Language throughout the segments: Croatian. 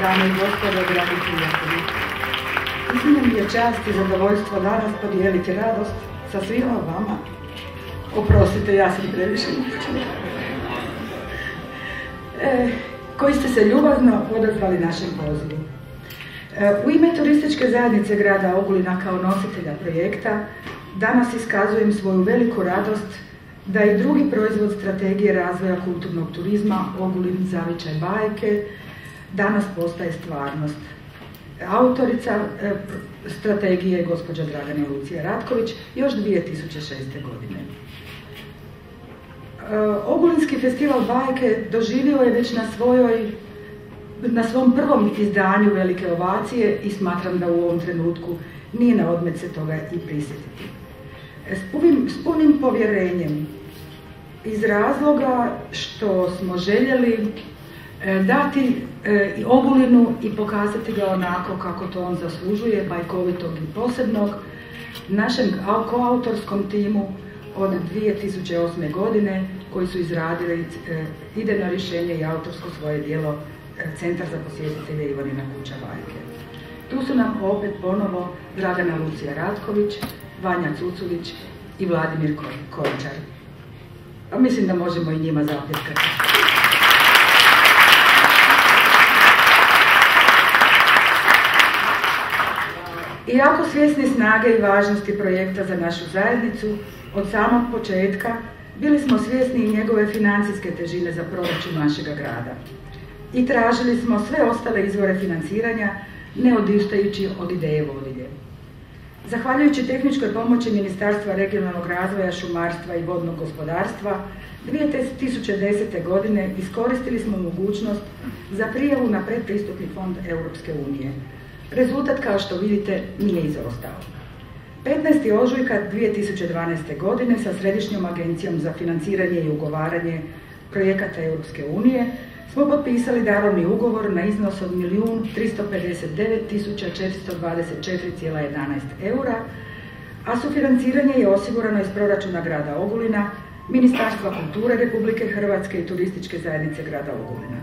dame i gospodo, dragi prijatelji. Iznimno mi je čast i zadovoljstvo danas podijeliti radost sa svima vama. Oprostite, ja sam previše koji ste se ljubazno odazvali našem pozivu. U ime Turističke zajednice grada Ogulina kao nositelja projekta danas iskazujem svoju veliku radost da i drugi proizvod strategije razvoja kulturnog turizma Ogulin, zavičaj bajke danas postaje stvarnost. Autorica strategije je gospođa Dragana Lucija Ratković još 2006. godine. Ogulinski festival bajke doživio je već na svom prvom izdanju velike ovacije i smatram da u ovom trenutku nije na odmet se toga i prisjetiti. S punim povjerenjem iz razloga što smo željeli dati Ogulinu i pokazati ga onako kako to on zaslužuje, bajkovitog i posebnog, našem koautorskom timu od 2008. godine koji su izradili idejno rješenje i autorsko svoje djelo Centar za posjetitelje Ivanina kuća bajke. Tu su nam opet ponovo Dragana Lucija Ratković, Vanja Cuculić i Vladimir Končar. A mislim da možemo i njima zapljeskati. Iako svjesni snage i važnosti projekta za našu zajednicu, od samog početka bili smo svjesni i njegove financijske težine za proračun našega grada. I tražili smo sve ostale izvore financiranja, ne odustajući od ideje vodilje. Zahvaljujući tehničkoj pomoći Ministarstva regionalnog razvoja, šumarstva i vodnog gospodarstva, 2010. godine iskoristili smo mogućnost za prijavu na predpristupni fond Europske unije. Rezultat, kao što vidite, nije izostao. 15. ožujka 2012. godine sa Središnjom agencijom za financiranje i ugovaranje projekata Europske unije smo potpisali darovni ugovor na iznos od 1.359.424,11 eura, a sufinanciranje je osigurano iz proračuna grada Ogulina, Ministarstva kulture Republike Hrvatske i Turističke zajednice grada Ogulina.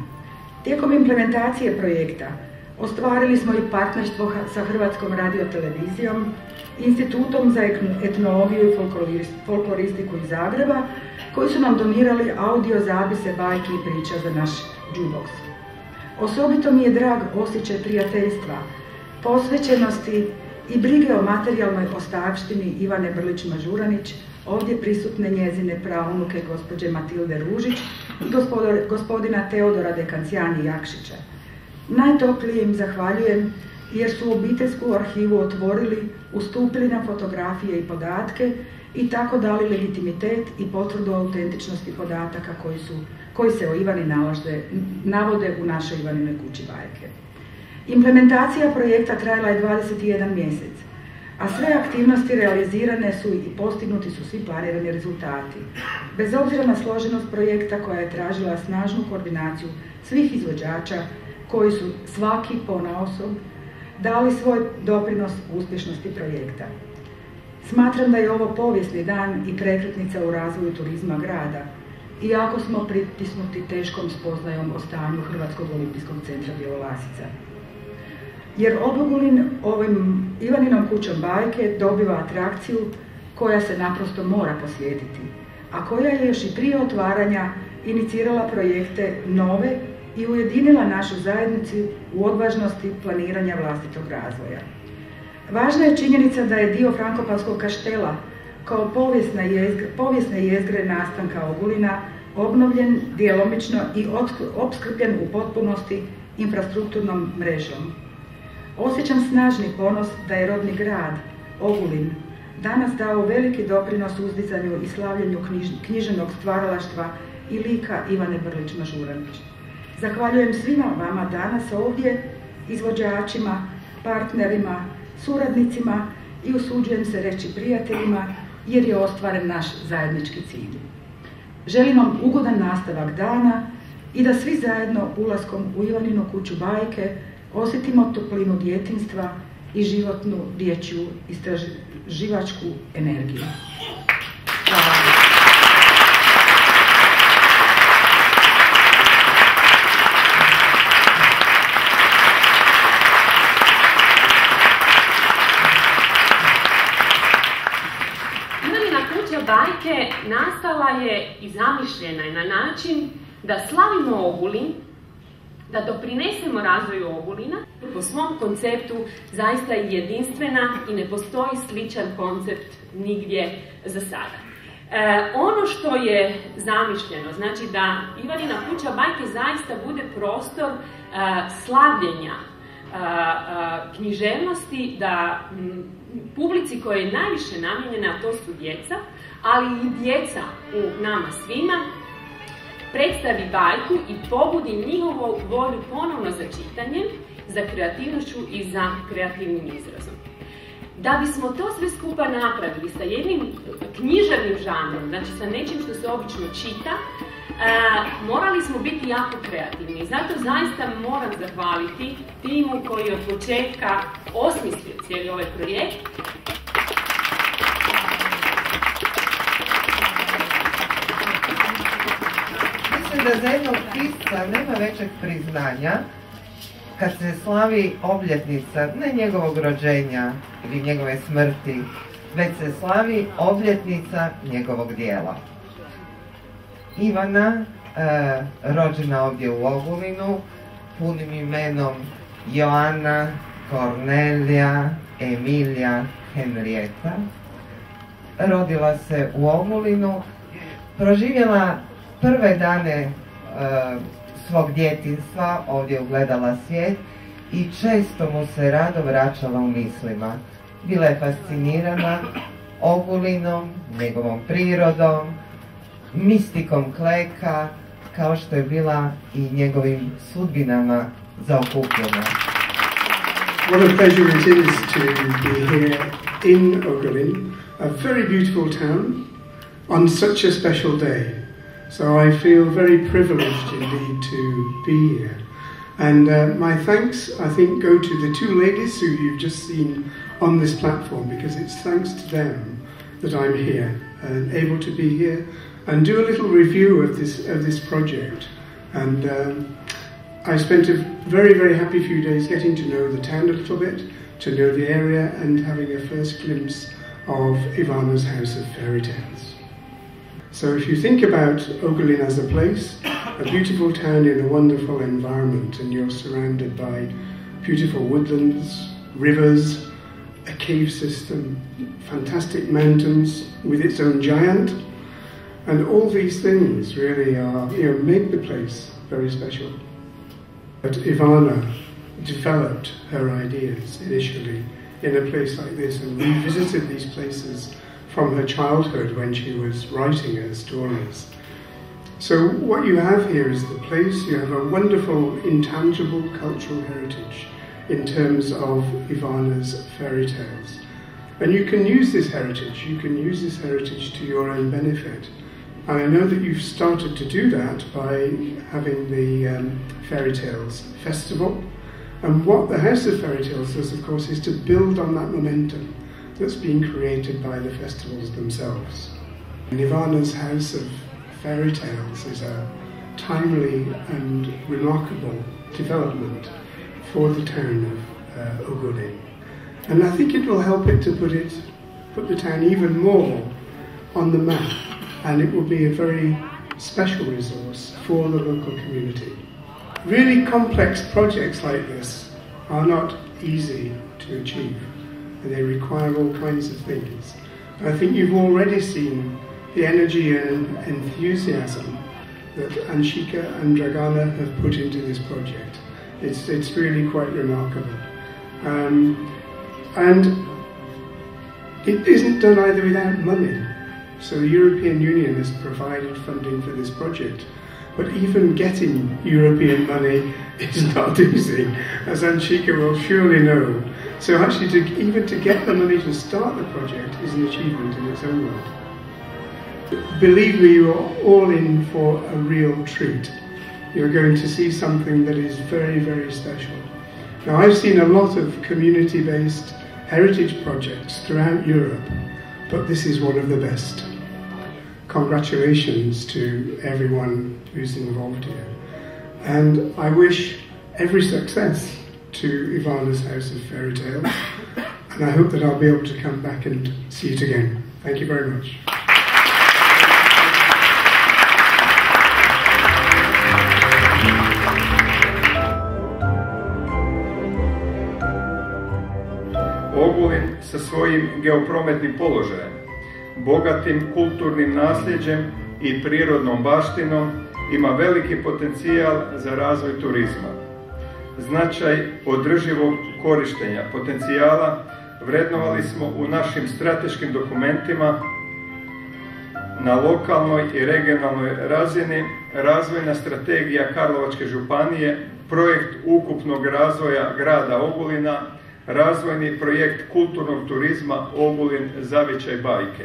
Tijekom implementacije projekta ostvarili smo i partnerstvo sa Hrvatskom radiotelevizijom, Institutom za etnologiju i folkloristiku iz Zagreba, koji su nam donirali audio zapise bajki i priča za naš jukebox. Osobito mi je drag osjećaj prijateljstva, posvećenosti i brige o materijalnoj ostavštini Ivane Brlić-Mažuranić, ovdje prisutne njezine praunuke gospođe Matilde Ružić i gospodina Teodora Dekancijani Jakšića. Najtoplije im zahvaljujem jer su obiteljsku arhivu otvorili, ustupili nam fotografije i podatke i tako dali legitimitet i potvrdu autentičnosti podataka koji se o Ivani navode u našoj Ivaninoj kući bajke. Implementacija projekta trajala je 21 mjesec, a sve aktivnosti realizirane su i postignuti su svi planirani rezultati. Bez obzira na složenost projekta koja je tražila snažnu koordinaciju svih izvođača koji su svaki ponaosob dali svoj doprinos uspješnosti projekta. Smatram da je ovo povijesni dan i prekretnica u razvoju turizma grada, iako smo pritisnuti teškom spoznajom o stanju Hrvatskog olimpijskog centra Bjelolasica. Jer Ogulin ovim Ivaninom kućom bajke dobiva atrakciju koja se naprosto mora posjetiti, a koja je još i prije otvaranja inicirala projekte nove i ujedinila našu zajednicu u odvažnosti planiranja vlastitog razvoja. Važna je činjenica da je dio Frankopanskog kaštela kao povijesne jezgre nastanka Ogulina obnovljen djelomično i opskrbljen u potpunosti infrastrukturnom mrežom. Osjećam snažni ponos da je rodni grad, Ogulin, danas dao veliki doprinos uzdizanju i slavljenju književnog stvaralaštva i lika Ivane Brlić-Mažuranić. Zahvaljujem svima vama danas ovdje, izvođačima, partnerima, suradnicima i usuđujem se reći prijateljima jer je ostvaren naš zajednički cilj. Želim vam ugodan nastavak dana i da svi zajedno ulaskom u Ivaninu kuću bajke osjetimo toplinu djetinjstva i životnu dječju istraživačku energiju. Hvala. kuća bajke nastala je i zamišljena je na način da slavimo Ogulin, da doprinesemo razvoju Ogulina. Po svom konceptu zaista je jedinstvena i ne postoji sličan koncept nigdje za sada. Ono što je zamišljeno, znači da Ivanina kuća bajke zaista bude prostor slavljenja književnosti, da publici koja je najviše namijenjena, a to su djeca, ali i djeca u nama svima, predstavi bajku i pobudi njihovu volju ponovno za čitanjem, za kreativnošću i za kreativnim izrazom. Da bismo to sve skupa napravili sa jednim književnim žanrom, znači sa nečim što se obično čita, morali smo biti jako kreativni. Zato zaista moram zahvaliti timu koji je od početka osmislio cijeli ovaj projekt. Mislim da za jednog pisca nema većeg priznanja kad se slavi obljetnica, ne njegovog rođenja ili njegove smrti, već se slavi obljetnica njegovog dijela. Ivana, rođena ovdje u Ogulinu, punim imenom Joana Kornelija Emilija Henrieta, rodila se u Ogulinu, proživjela prve dane svog djetinjstva, ovdje ugledala svijet i često mu se rado vraćala u mislima. Bila je fascinirana Ogulinom, njegovom prirodom, mistikom Kleka, kao što je bila i njegovim sudbinama zaokupljena. What a pleasure it is to be here in Ogulin, a very beautiful town, on such a special day. So I feel very privileged indeed to be here. And my thanks, I think, go to the two ladies who you've just seen on this platform, because it's thanks to them that I'm here and able to be here and do a little review of this project. And I spent a very, very happy few days getting to know the town a little bit, to know the area, and having a first glimpse of Ivana's House of Fairy Tales. So if you think about Ogulin as a place, a beautiful town in a wonderful environment, and you're surrounded by beautiful woodlands, rivers, a cave system, fantastic mountains with its own giant, and all these things really are, make the place very special. But Ivana developed her ideas initially in a place like this, and we visited these places from her childhood when she was writing her stories. So what you have here is the place. You have a wonderful, intangible cultural heritage in terms of Ivana's fairy tales. And you can use this heritage, to your own benefit. And I know that you've started to do that by having the Fairy Tales Festival. And what the House of Fairy Tales does, of course, is to build on that momentum that's been created by the festivals themselves. Ivana's House of Fairy Tales is a timely and remarkable development for the town of Ogulin. And I think it will help it to put the town even more on the map, and it will be a very special resource for the local community. Really complex projects like this are not easy to achieve, and they require all kinds of things. I think you've already seen the energy and enthusiasm that Anshika and Dragana have put into this project. It's really quite remarkable. And it isn't done either without money. So the European Union has provided funding for this project. But even getting European money is not easy, as Anshika will surely know. So actually, even to get the money to start the project is an achievement in its own right. Believe me, you are all in for a real treat. You're going to see something that is very, very special. Now, I've seen a lot of community-based heritage projects throughout Europe, but this is one of the best. Congratulations to everyone who's involved here. And I wish every success to Ivana's House of Fairy Tales, and I hope that I'll be able to come back and see it again. Thank you very much. svojim geoprometnim položajem, bogatim kulturnim nasljeđem i prirodnom baštinom ima veliki potencijal za razvoj turizma. Značaj održivog korištenja potencijala vrednovali smo u našim strateškim dokumentima na lokalnoj i regionalnoj razini. Razvojna strategija Karlovačke županije, projekt ukupnog razvoja grada Ogulina, razvojni projekt kulturnog turizma Ogulin, Zavičaj, Bajke.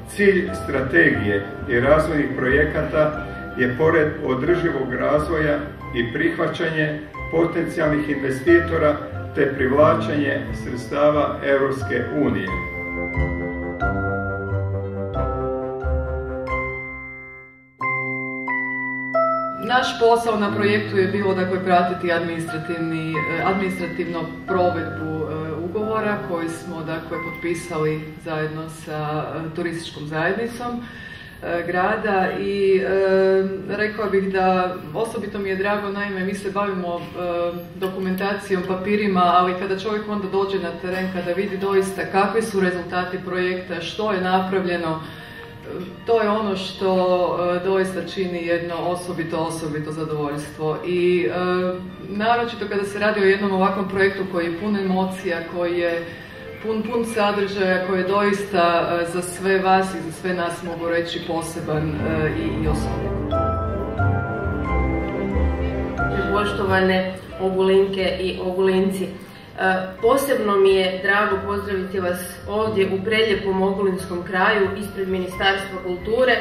Cilj strategije i razvojnih projekata je pored održivog razvoja i prihvaćanje potencijalnih investitora te privlačenje sredstava Europske unije. Naš posao na projektu je bilo pratiti administrativnu provedbu ugovora koji smo potpisali zajedno sa turističkom zajednicom grada i rekla bih da osobito mi je drago, naime mi se bavimo dokumentacijom, papirima, ali kada čovjek onda dođe na teren, kada vidi doista kakvi su rezultati projekta, što je napravljeno, to je ono što doista čini jedno osobito zadovoljstvo. I naročito kada se radi o jednom ovakvom projektu koji je pun emocija, koji je pun sadržaja, koji je doista za sve vas i za sve nas, mogu reći, poseban i osobit. Poštovane Ogulinke i Ogulinci, posebno mi je drago pozdraviti vas ovdje u prelijepom ogulinskom kraju ispred Ministarstva kulture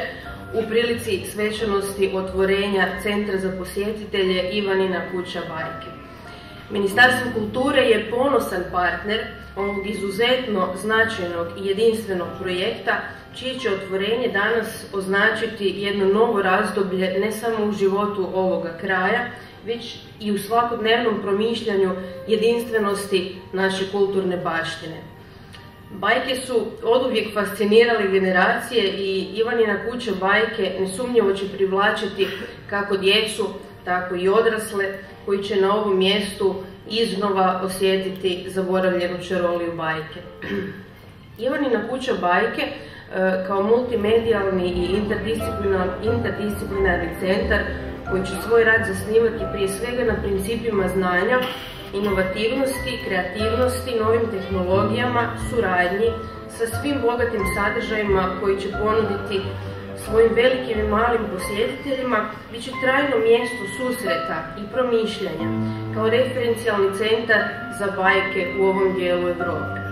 u prilici svečanosti otvorenja Centra za posjetitelje Ivanina kuća bajke. Ministarstvo kulture je ponosan partner ovog izuzetno značajnog i jedinstvenog projekta, čije će otvorenje danas označiti jedno novo razdoblje ne samo u životu ovoga kraja, već i u svakodnevnom promišljanju jedinstvenosti naše kulturne baštine. Bajke su oduvijek fascinirale generacije i Ivanina kuća bajke nesumnjivo će privlačiti kako djecu, tako i odrasle koji će na ovom mjestu iznova osjetiti zaboravljenu čaroliju bajke. Ivanina kuća bajke kao multimedijalni i interdisciplinarni centar koji će svoj rad zasnivati prije svega na principima znanja, inovativnosti, kreativnosti, novim tehnologijama, suradnji sa svim bogatim sadržajima koji će ponuditi svojim velikim i malim posjetiteljima, bit će trajno mjesto susreta i promišljanja kao referencijalni centar za bajke u ovom dijelu Europe.